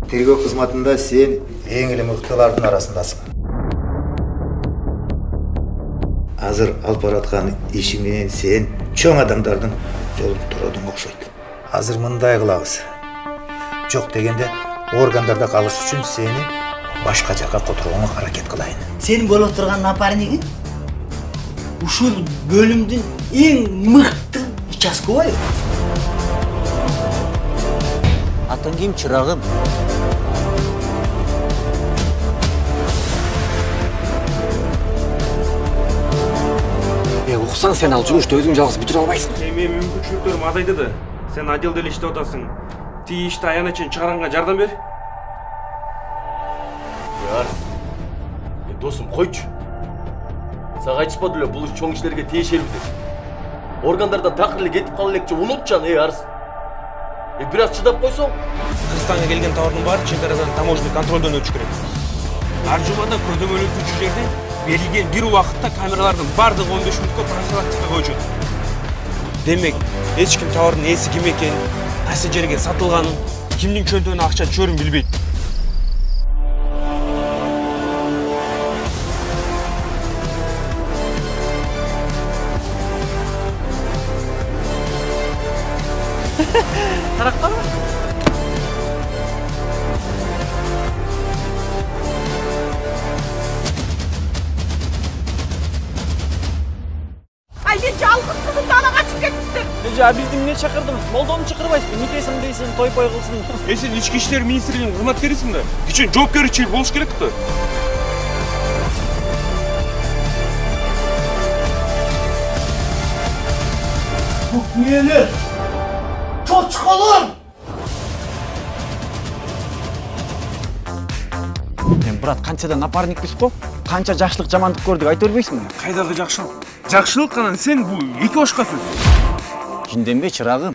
Тергөө кызматында сен эң эле мыктылардын арасындасың. Азыр алып бараткан ишиң менен сен чоң адамдардын жолун туродуң окшойт. Азыр мындай кылабыз. Жок дегенде органдарда калыш үчүн сени башка жака которгонго аракет кылайын. Сенин болуп турган напарнигиң ушул бөлүмдүн эң мыкты участковой. Атың ким, чырагым? Уксаң сен ал жумушты өзүң жалгыз бүтүрө албайсың. Менин мүмкүнчүлүктөрүм азайды да. Сен отделде эле иштеп атасың. Тиги ишти аягына чейин чыгаранга жардам бер. Досум, койчу. Сага айтышпады эле бул иш чоң иштерге тиешелүү деп. Органдардан такыр эле кетип кала элекчи, унутчан, Арс. Бир аз чыдап койсоң. Кыргызстанга келген товардын баары чекарадан таможенный контролдон өтүш керек. Ар жумада көзөмөлдөгүчү жерде берилген бир убакытта камералардын бардыгы 15 мүнөткө профилактикага өчөт. Демек, эч ким товардын ээси ким экенин, кайсы жерге сатылганын, кимдин чөнтөгүнө акча түшөрүн билбейт. Таракпа? Ay ben жалгыз кызымды ала качып кетиптир. Бизди эмне чакырдыңыз? Молдону чакырбайсызбы? Никесин дейсиң, той-пой кылсын. Сен ички иштер министрлигинин кызматкерисиң да. Үчүн жоопкерчилик болуш керек да. Букмелер! Чочколор! Брат, канчада напарникпиз го? Канча жакшылык, жамандык көрдүк, айта бербейсиңби? Кайдагы жакшылык? Жакшылык анан сен бул эки башка сөз. Жинденбе, чырагым.